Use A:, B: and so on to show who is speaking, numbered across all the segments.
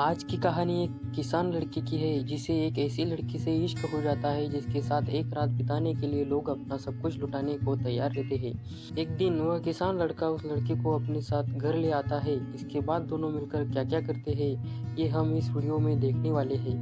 A: आज की कहानी एक किसान लड़के की है जिसे एक ऐसी लड़की से इश्क हो जाता है जिसके साथ एक रात बिताने के लिए लोग अपना सब कुछ लुटाने को तैयार रहते हैं। एक दिन वह किसान लड़का उस लड़की को अपने साथ घर ले आता है। इसके बाद दोनों मिलकर क्या क्या करते हैं ये हम इस वीडियो में देखने वाले हैं।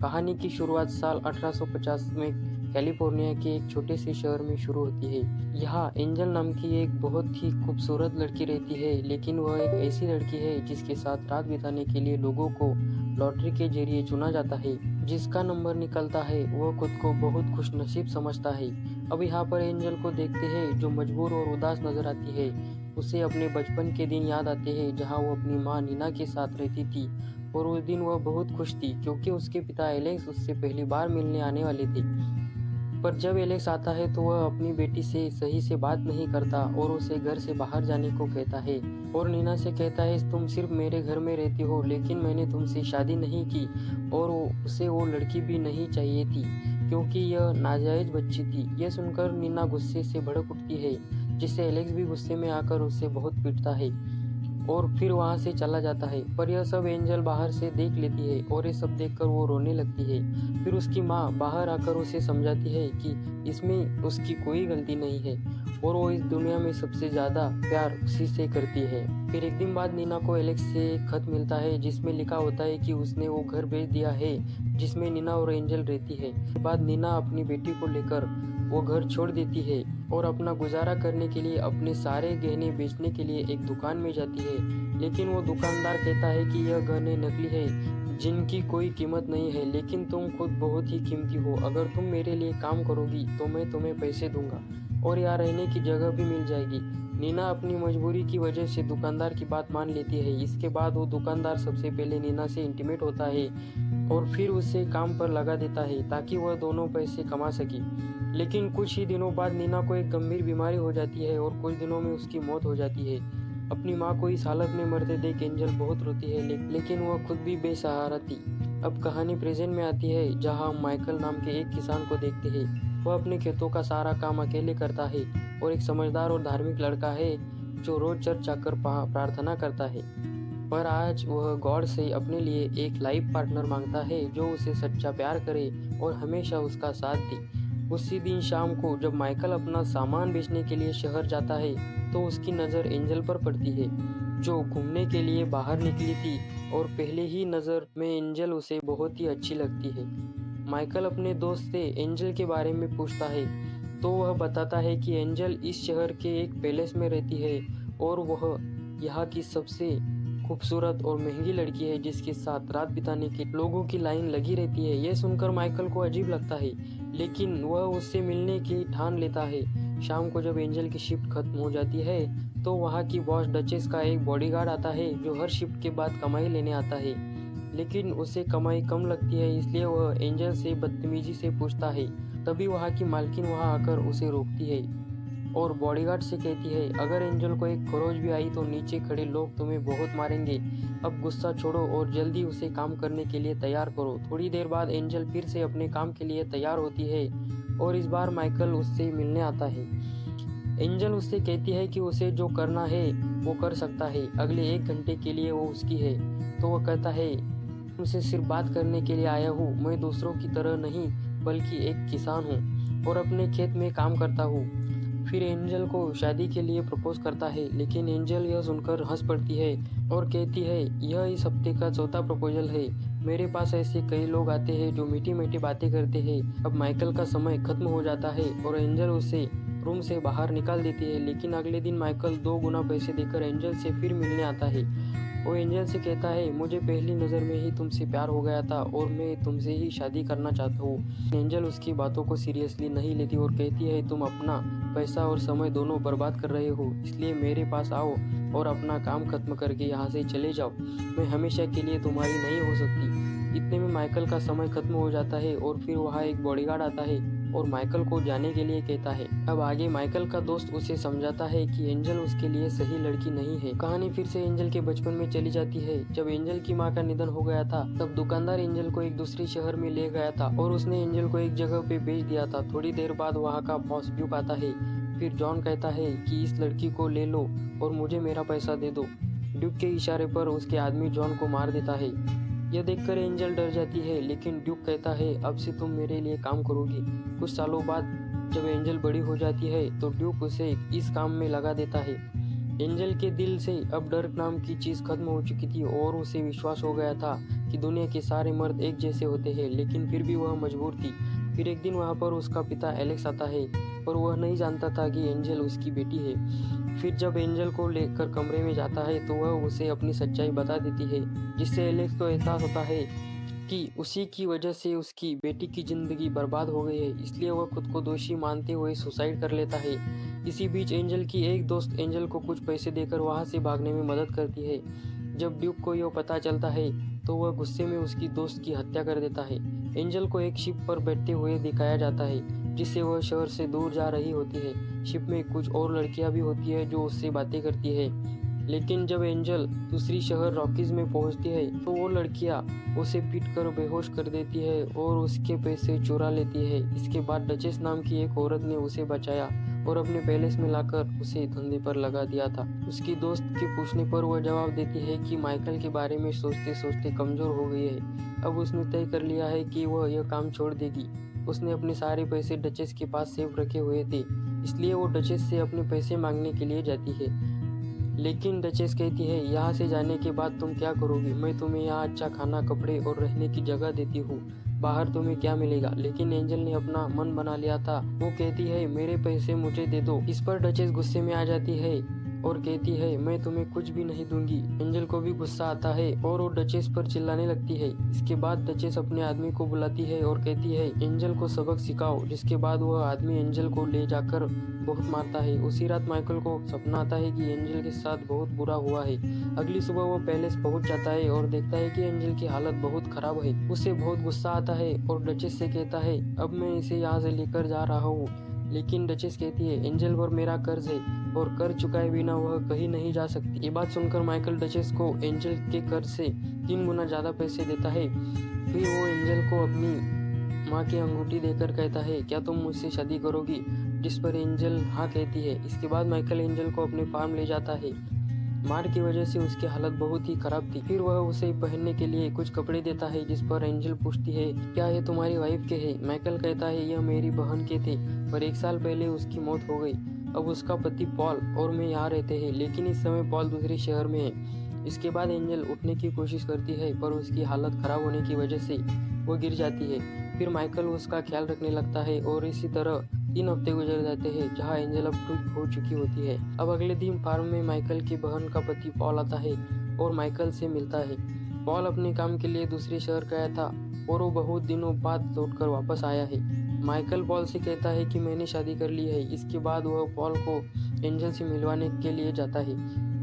A: कहानी की शुरुआत साल 1850 में कैलिफोर्निया के एक छोटे से शहर में शुरू होती है। यहाँ एंजल नाम की एक बहुत ही खूबसूरत लड़की रहती है, लेकिन वह एक ऐसी लड़की है जिसके साथ रात बिताने के लिए लोगों को लॉटरी के जरिए चुना जाता है। जिसका नंबर निकलता है वह खुद को बहुत खुशनसीब समझता है। अब यहाँ पर एंजल को देखते हैं जो मजबूर और उदास नजर आती है। उसे अपने बचपन के दिन याद आते हैं जहाँ वो अपनी माँ नीना के साथ रहती थी और उस दिन वह बहुत खुश थी क्योंकि उसके पिता एलेक्स उससे पहली बार मिलने आने वाले थे। पर जब एलेक्स आता है तो वह अपनी बेटी से सही से बात नहीं करता और उसे घर से बाहर जाने को कहता है और नीना से कहता है तुम सिर्फ मेरे घर में रहती हो, लेकिन मैंने तुमसे शादी नहीं की और उसे वो लड़की भी नहीं चाहिए थी क्योंकि यह नाजायज बच्ची थी। यह सुनकर नीना गुस्से से भड़क उठती है, जिससे एलेक्स भी गुस्से में आकर उसे बहुत पीटता है और फिर वहाँ से चला जाता है। पर यह सब एंजल बाहर से देख लेती है और ये सब देखकर वो रोने लगती है। फिर उसकी माँ बाहर आकर उसे समझाती है कि इसमें उसकी कोई गलती नहीं है और वो इस दुनिया में सबसे ज़्यादा प्यार उसी से करती है। फिर एक दिन बाद नीना को एलेक्स से एक खत मिलता है जिसमें लिखा होता है कि उसने वो घर बेच दिया है जिसमें नीना और एंजल रहती है। उसके बाद नीना अपनी बेटी को लेकर वो घर छोड़ देती है और अपना गुजारा करने के लिए अपने सारे गहने बेचने के लिए एक दुकान में जाती है। लेकिन वो दुकानदार कहता है कि यह गहने नकली है जिनकी कोई कीमत नहीं है, लेकिन तुम खुद बहुत ही कीमती हो। अगर तुम मेरे लिए काम करोगी तो मैं तुम्हें पैसे दूंगा और यहाँ रहने की जगह भी मिल जाएगी। नीना अपनी मजबूरी की वजह से दुकानदार की बात मान लेती है। इसके बाद वो दुकानदार सबसे पहले नीना से इंटीमेट होता है और फिर उसे काम पर लगा देता है ताकि वह दोनों पैसे कमा सके। लेकिन कुछ ही दिनों बाद नीना को एक गंभीर बीमारी हो जाती है और कुछ दिनों में उसकी मौत हो जाती है। अपनी माँ को इस हालत में मरते देख एंजल बहुत रोती है, लेकिन वह खुद भी बेसहारा थी। अब कहानी प्रेजेंट में आती है जहाँ हम माइकल नाम के एक किसान को देखते हैं। वह अपने खेतों का सारा काम अकेले करता है और एक समझदार और धार्मिक लड़का है जो रोज चर्च जाकर प्रार्थना करता है। पर आज वह गॉड से अपने लिए एक लाइफ पार्टनर मांगता है जो उसे सच्चा प्यार करे और हमेशा उसका साथ दे। उसी दिन शाम को जब माइकल अपना सामान बेचने के लिए शहर जाता है तो उसकी नज़र एंजल पर पड़ती है जो घूमने के लिए बाहर निकली थी और पहले ही नज़र में एंजल उसे बहुत ही अच्छी लगती है। माइकल अपने दोस्त से एंजल के बारे में पूछता है तो वह बताता है कि एंजल इस शहर के एक पैलेस में रहती है और वह यहाँ की सबसे खूबसूरत और महंगी लड़की है जिसके साथ रात बिताने के लोगों की लाइन लगी रहती है। यह सुनकर माइकल को अजीब लगता है, लेकिन वह उससे मिलने की ठान लेता है। शाम को जब एंजल की शिफ्ट खत्म हो जाती है तो वहाँ की बॉस डचेस का एक बॉडीगार्ड आता है जो हर शिफ्ट के बाद कमाई लेने आता है, लेकिन उसे कमाई कम लगती है इसलिए वह एंजल से बदतमीजी से पूछता है। तभी वहाँ की मालकिन वहाँ आकर उसे रोकती है और बॉडीगार्ड से कहती है अगर एंजल को एक खरोच भी आई तो नीचे खड़े लोग तुम्हें बहुत मारेंगे। अब गुस्सा छोड़ो और जल्दी उसे काम करने के लिए तैयार करो। थोड़ी देर बाद एंजल फिर से अपने काम के लिए तैयार होती है और इस बार माइकल उससे मिलने आता है। एंजल उससे कहती है कि उसे जो करना है वो कर सकता है, अगले 1 घंटे के लिए वो उसकी है। तो वह कहता है तुमसे सिर्फ बात करने के लिए आया हूँ, मैं दूसरों की तरह नहीं बल्कि एक किसान हूँ और अपने खेत में काम करता हूँ। फिर एंजल को शादी के लिए प्रपोज करता है, लेकिन एंजल यह सुनकर हंस पड़ती है और कहती है यह इस हफ्ते का चौथा प्रपोजल है। मेरे पास ऐसे कई लोग आते हैं जो मीठी मीठी बातें करते हैं। अब माइकल का समय खत्म हो जाता है और एंजल उसे रूम से बाहर निकाल देती है, लेकिन अगले दिन माइकल 2 गुना पैसे देकर एंजल से फिर मिलने आता है। वो एंजल से कहता है मुझे पहली नज़र में ही तुमसे प्यार हो गया था और मैं तुमसे ही शादी करना चाहता हूँ। एंजल उसकी बातों को सीरियसली नहीं लेती और कहती है तुम अपना पैसा और समय दोनों बर्बाद कर रहे हो, इसलिए मेरे पास आओ और अपना काम खत्म करके यहाँ से चले जाओ। मैं हमेशा के लिए तुम्हारी नहीं हो सकती। इतने में माइकल का समय खत्म हो जाता है और फिर वहाँ एक बॉडीगार्ड आता है और माइकल को जाने के लिए कहता है। अब आगे माइकल का दोस्त उसे समझाता है कि एंजल उसके लिए सही लड़की नहीं है। कहानी फिर से एंजल के बचपन में चली जाती है। जब एंजल की माँ का निधन हो गया था तब दुकानदार एंजल को एक दूसरे शहर में ले गया था और उसने एंजल को एक जगह पे बेच दिया था। थोड़ी देर बाद वहाँ का बॉस ड्यूक आता है। फिर जॉन कहता है कि इस लड़की को ले लो और मुझे मेरा पैसा दे दो। ड्यूक के इशारे पर उसके आदमी जॉन को मार देता है। यह देखकर एंजल डर जाती है, लेकिन ड्यूक कहता है अब से तुम मेरे लिए काम करोगी। कुछ सालों बाद जब एंजल बड़ी हो जाती है तो ड्यूक उसे इस काम में लगा देता है। एंजल के दिल से अब डर नाम की चीज़ खत्म हो चुकी थी और उसे विश्वास हो गया था कि दुनिया के सारे मर्द एक जैसे होते हैं, लेकिन फिर भी वह मजबूर थी। फिर एक दिन वहाँ पर उसका पिता एलेक्स आता है और वह नहीं जानता था कि एंजल उसकी बेटी है। फिर जब एंजल को लेकर कमरे में जाता है तो वह उसे अपनी सच्चाई बता देती है, जिससे एलेक्स को एहसास होता है कि उसी की वजह से उसकी बेटी की जिंदगी बर्बाद हो गई है। इसलिए वह खुद को दोषी मानते हुए सुसाइड कर लेता है। इसी बीच एंजल की एक दोस्त एंजल को कुछ पैसे देकर वहां से भागने में मदद करती है। जब ड्यूक को यह पता चलता है तो वह गुस्से में उसकी दोस्त की हत्या कर देता है। एंजल को एक शिप पर बैठते हुए दिखाया जाता है, जिससे वह शहर से दूर जा रही होती है। शिप में कुछ और लड़कियां भी होती है जो उससे बातें करती है, लेकिन जब एंजल दूसरी शहर रॉकीज में पहुंचती है तो वो लड़कियां उसे पीट कर बेहोश कर देती है और उसके पैसे चुरा लेती है। इसके बाद डचेस नाम की एक औरत ने उसे बचाया और अपने पैलेस में लाकर उसे धंधे पर लगा दिया था। उसकी दोस्त के पूछने पर वह जवाब देती है कि माइकल के बारे में सोचते सोचते कमजोर हो गई है। अब उसने तय कर लिया है कि वह यह काम छोड़ देगी। उसने अपने सारे पैसे डचेस के पास सेव रखे हुए थे, इसलिए वो डचेस से अपने पैसे मांगने के लिए जाती है। लेकिन डचेस कहती है यहाँ से जाने के बाद तुम क्या करोगी? मैं तुम्हें यहाँ अच्छा खाना, कपड़े और रहने की जगह देती हूँ, बाहर तुम्हें क्या मिलेगा? लेकिन एंजल ने अपना मन बना लिया था। वो कहती है मेरे पैसे मुझे दे दो। इस पर डचेस गुस्से में आ जाती है और कहती है मैं तुम्हें कुछ भी नहीं दूंगी। एंजल को भी गुस्सा आता है और वो डचेस पर चिल्लाने लगती है। इसके बाद डचेस अपने आदमी को बुलाती है और कहती है एंजल को सबक सिखाओ, जिसके बाद वह आदमी एंजल को ले जाकर बहुत मारता है। उसी रात माइकल को सपना आता है कि एंजल के साथ बहुत बुरा हुआ है। अगली सुबह वो पैलेस पहुंच जाता है और देखता है कि एंजल की हालत बहुत खराब है। उसे बहुत गुस्सा आता है और डचेस से कहता है अब मैं इसे यहाँ से लेकर जा रहा हूँ। लेकिन डचेस कहती है एंजल पर मेरा कर्ज है और कर्ज चुकाए बिना वह कहीं नहीं जा सकती। ये बात सुनकर माइकल डचेस को एंजल के कर्ज से 3 गुना ज्यादा पैसे देता है। फिर वो एंजल को अपनी माँ की अंगूठी देकर कहता है क्या तुम मुझसे शादी करोगी? जिस पर एंजल हाँ कहती है। इसके बाद माइकल एंजल को अपने फार्म ले जाता है। मार की वजह से उसकी हालत बहुत ही खराब थी। फिर वह उसे पहनने के लिए कुछ कपड़े देता है, जिस पर एंजल पूछती है क्या ये तुम्हारी वाइफ के है? माइकल कहता है यह मेरी बहन के थे, पर 1 साल पहले उसकी मौत हो गई। अब उसका पति पॉल और मैं यहाँ रहते हैं, लेकिन इस समय पॉल दूसरे शहर में है। इसके बाद एंजल उठने की कोशिश करती है, पर उसकी हालत खराब होने की वजह से वो गिर जाती है। फिर माइकल उसका ख्याल रखने लगता है और इसी तरह 3 हफ्ते गुजर जाते हैं, जहाँ एंजल अब ठीक हो चुकी होती है। अब अगले दिन फार्म में माइकल की बहन का पति पॉल आता है और माइकल से मिलता है। पॉल अपने काम के लिए दूसरे शहर गया था और वो बहुत दिनों बाद लौटकर वापस आया है। माइकल पॉल से कहता है कि मैंने शादी कर ली है। इसके बाद वह पॉल को एंजल से मिलवाने के लिए जाता है,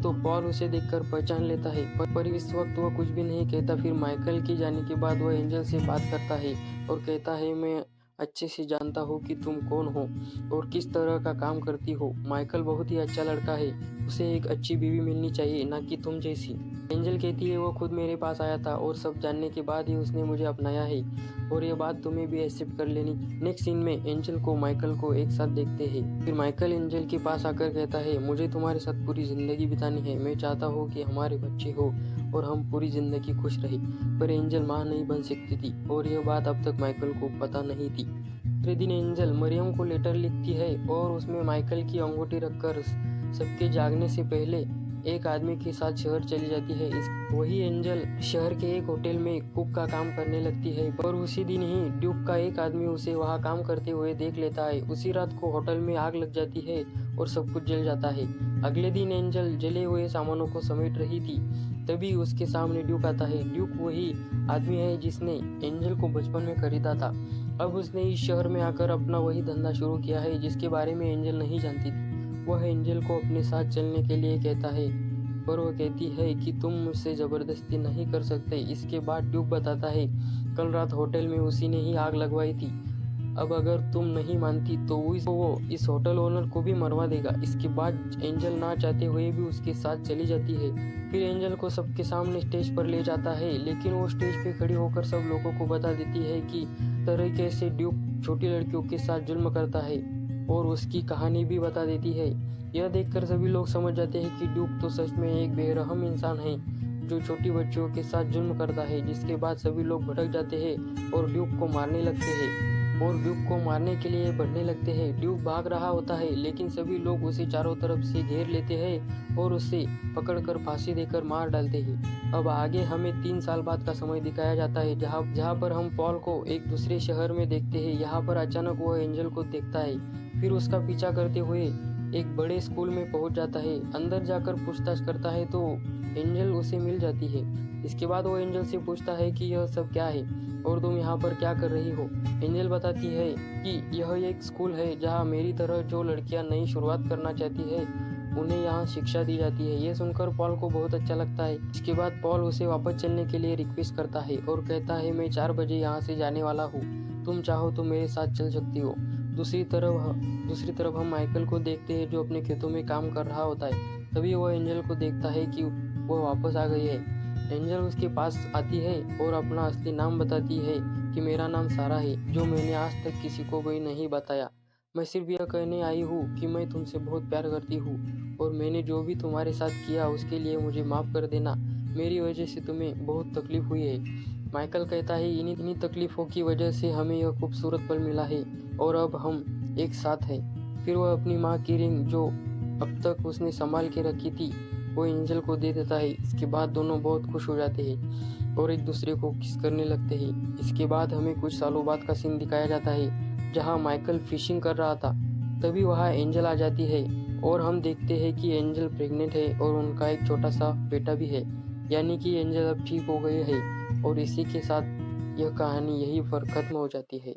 A: तो पॉल उसे देखकर पहचान लेता है, पर इस वक्त वह कुछ भी नहीं कहता। फिर माइकल के जाने के बाद वह एंजल से बात करता है और कहता है मैं अच्छे से जानता हूँ कि तुम कौन हो और किस तरह का काम करती हो। माइकल बहुत ही अच्छा लड़का है, उसे एक अच्छी बीवी मिलनी चाहिए, ना कि तुम जैसी। एंजल कहती है वो खुद मेरे पास आया था और सब जानने के बाद ही उसने मुझे अपनाया है और ये बात तुम्हें भी एक्सेप्ट कर लेनी। नेक्स्ट सीन में एंजल को माइकल को एक साथ देखते हैं। फिर माइकल एंजल के पास आकर कहता है मुझे तुम्हारे साथ पूरी जिंदगी बितानी है। मैं चाहता हूँ कि हमारे बच्चे हो और हम पूरी जिंदगी खुश रहे। पर एंजल माँ नहीं बन सकती थी और यह बात अब तक माइकल को पता नहीं थी। दूसरे दिन एंजल मरियम को लेटर लिखती है और उसमें माइकल की अंगूठी रखकर सबके जागने से पहले एक आदमी के साथ शहर चली जाती है। वही एंजल शहर के एक होटल में कुक का काम करने लगती है, पर उसी दिन ही ड्यूक का एक आदमी उसे वहां काम करते हुए देख लेता है। उसी रात को होटल में आग लग जाती है और सब कुछ जल जाता है। अगले दिन एंजल जले हुए सामानों को समेट रही थी, तभी उसके सामने ड्यूक आता है। ड्यूक वही आदमी है जिसने एंजल को बचपन में खरीदा था। अब उसने इस शहर में आकर अपना वही धंधा शुरू किया है जिसके बारे में एंजल नहीं जानती थी। वह एंजल को अपने साथ चलने के लिए कहता है, पर वह कहती है कि तुम मुझसे जबरदस्ती नहीं कर सकते। इसके बाद ड्यूक बताता है कल रात होटल में उसी ने ही आग लगवाई थी। अब अगर तुम नहीं मानती तो वो इस होटल ओनर को भी मरवा देगा। इसके बाद एंजल ना चाहते हुए भी उसके साथ चली जाती है। फिर एंजल को सबके सामने स्टेज पर ले जाता है, लेकिन वो स्टेज पे खड़ी होकर सब लोगों को बता देती है कि तरीके से ड्यूक छोटी लड़कियों के साथ जुल्म करता है और उसकी कहानी भी बता देती है। यह देखकर सभी लोग समझ जाते हैं कि ड्यूक तो सच में एक बेरहम इंसान है जो छोटी बच्चियों के साथ जुल्म करता है, जिसके बाद सभी लोग भड़क जाते हैं और ड्यूक को मारने लगते हैं और ड्यूक को मारने के लिए बढ़ने लगते हैं। ड्यूक भाग रहा होता है, लेकिन सभी लोग उसे चारों तरफ से घेर लेते हैं और उसे पकड़कर फांसी देकर मार डालते हैं। अब आगे हमें 3 साल बाद का समय दिखाया जाता है, जहाँ पर हम पॉल को एक दूसरे शहर में देखते हैं। यहाँ पर अचानक वह एंजल को देखता है, फिर उसका पीछा करते हुए एक बड़े स्कूल में पहुंच जाता है। अंदर जाकर पूछताछ करता है तो एंजल उसे मिल जाती है। इसके बाद वो एंजल से पूछता है कि यह सब क्या है और तुम यहाँ पर क्या कर रही हो। एंजल बताती है कि यह एक स्कूल है जहाँ मेरी तरह जो लड़कियाँ नई शुरुआत करना चाहती है उन्हें यहाँ शिक्षा दी जाती है। ये सुनकर पॉल को बहुत अच्छा लगता है। इसके बाद पॉल उसे वापस चलने के लिए रिक्वेस्ट करता है और कहता है, मैं 4 बजे यहाँ से जाने वाला हूँ, तुम चाहो तो मेरे साथ चल सकती हो। दूसरी तरफ हम माइकल को देखते हैं जो अपने खेतों में काम कर रहा होता है। तभी वह एंजल को देखता है कि वह वापस आ गई है। एंजल उसके पास आती है और अपना असली नाम बताती है कि मेरा नाम सारा है, जो मैंने आज तक किसी को भी नहीं बताया। मैं सिर्फ यह कहने आई हूँ कि मैं तुमसे बहुत प्यार करती हूँ और मैंने जो भी तुम्हारे साथ किया उसके लिए मुझे माफ़ कर देना। मेरी वजह से तुम्हें बहुत तकलीफ हुई है। माइकल कहता है, इन्हीं तकलीफ़ों की वजह से हमें यह खूबसूरत पल मिला है और अब हम एक साथ हैं। फिर वह अपनी माँ की रिंग, जो अब तक उसने संभाल के रखी थी, वो एंजल को दे देता है। इसके बाद दोनों बहुत खुश हो जाते हैं और एक दूसरे को किस करने लगते हैं। इसके बाद हमें कुछ सालों बाद का सीन दिखाया जाता है जहाँ माइकल फिशिंग कर रहा था। तभी वहाँ एंजल आ जाती है और हम देखते हैं कि एंजल प्रेग्नेंट है और उनका एक छोटा सा बेटा भी है, यानी कि एंजल अब ठीक हो गए है। और इसी के साथ यह कहानी यहीं पर ख़त्म हो जाती है।